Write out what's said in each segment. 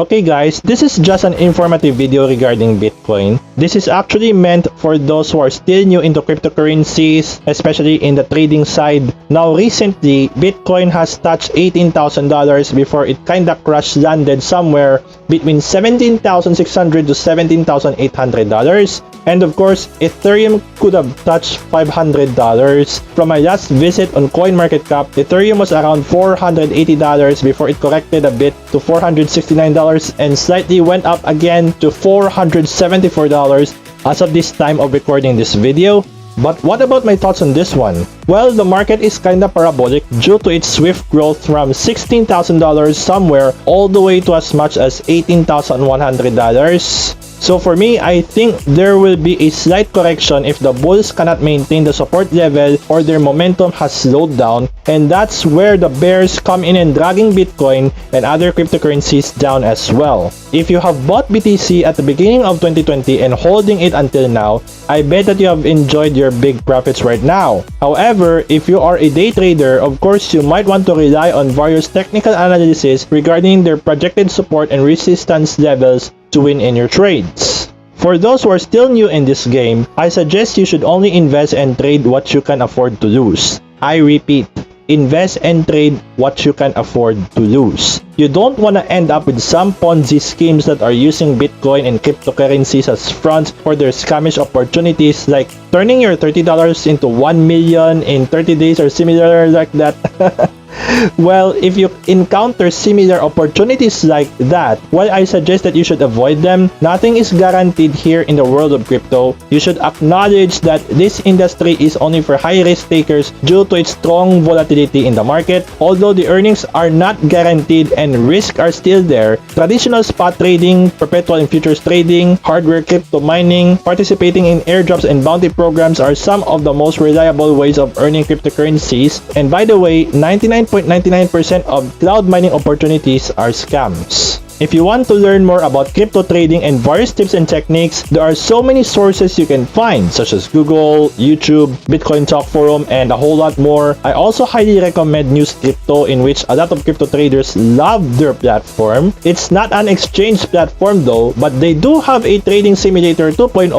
Okay guys, this is just an informative video regarding Bitcoin. This is actually meant for those who are still new into cryptocurrencies, especially in the trading side. Now recently, Bitcoin has touched $18,000 before it kinda crash landed somewhere between $17,600 to $17,800. And of course, Ethereum could have touched $500. From my last visit on CoinMarketCap, Ethereum was around $480 before it corrected a bit to $469 and slightly went up again to $474 as of this time of recording this video. But what about my thoughts on this one? Well, the market is kinda parabolic due to its swift growth from $16,000 somewhere all the way to as much as $18,100. So for me, I think there will be a slight correction if the bulls cannot maintain the support level or their momentum has slowed down, and that's where the bears come in and dragging Bitcoin and other cryptocurrencies down as well. If you have bought BTC at the beginning of 2020 and holding it until now, I bet that you have enjoyed your big profits right now. However, if you are a day trader, of course you might want to rely on various technical analysis regarding their projected support and resistance levels to win in your trades. For those who are still new in this game, I suggest you should only invest and trade what you can afford to lose. I repeat, invest and trade what you can afford to lose. You don't want to end up with some Ponzi schemes that are using Bitcoin and cryptocurrencies as fronts for their scamish opportunities, like turning your $30 into 1 million in 30 days or similar like that. Well, if you encounter similar opportunities like that, while I suggest that you should avoid them, nothing is guaranteed here in the world of crypto. You should acknowledge that this industry is only for high-risk takers due to its strong volatility in the market. Although the earnings are not guaranteed and risks are still there, traditional spot trading, perpetual and futures trading, hardware crypto mining, participating in airdrops and bounty programs are some of the most reliable ways of earning cryptocurrencies. And by the way, 99.99% of cloud mining opportunities are scams. If you want to learn more about crypto trading and various tips and techniques, there are so many sources you can find, such as Google, YouTube, Bitcoin Talk Forum, and a whole lot more. I also highly recommend News Crypto, in which a lot of crypto traders love their platform. It's not an exchange platform though, but they do have a trading simulator 2.0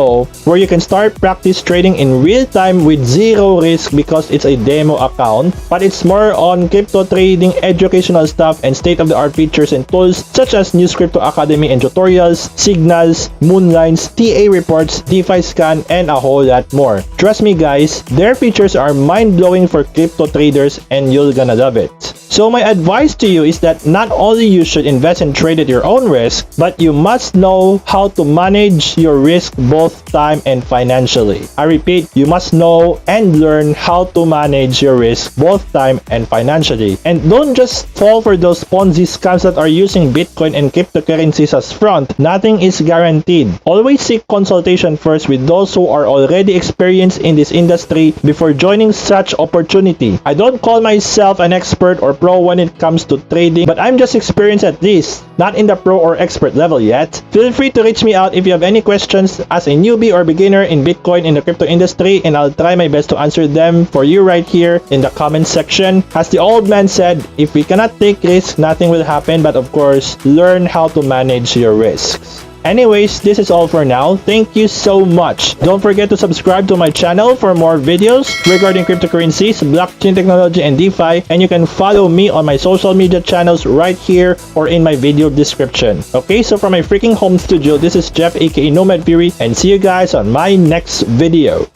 where you can start practice trading in real time with zero risk because it's a demo account, but it's more on crypto trading educational stuff and state-of-the-art features and tools such as News Crypto Academy and tutorials, signals, moonlines, TA reports, DeFi scan, and a whole lot more. Trust me guys, their features are mind-blowing for crypto traders and you're gonna love it. So my advice to you is that not only you should invest and trade at your own risk, but you must know how to manage your risk both time and financially. I repeat, you must know and learn how to manage your risk both time and financially. And don't just fall for those Ponzi scams that are using Bitcoin and cryptocurrencies as front. Nothing is guaranteed. Always seek consultation first with those who are already experienced in this industry before joining such opportunity. I don't call myself an expert or pro when it comes to trading, but I'm just experienced at least, not in the pro or expert level yet. Feel free to reach me out if you have any questions as a newbie or beginner in Bitcoin in the crypto industry, and I'll try my best to answer them for you right here in the comment section. As the old man said, if we cannot take risks, nothing will happen, but of course, learn how to manage your risks. Anyways, this is all for now. Thank you so much. Don't forget to subscribe to my channel for more videos regarding cryptocurrencies, blockchain technology, and DeFi. And you can follow me on my social media channels right here or in my video description. Okay, so from my freaking home studio, this is Jeff aka Nomad Fury, and see you guys on my next video.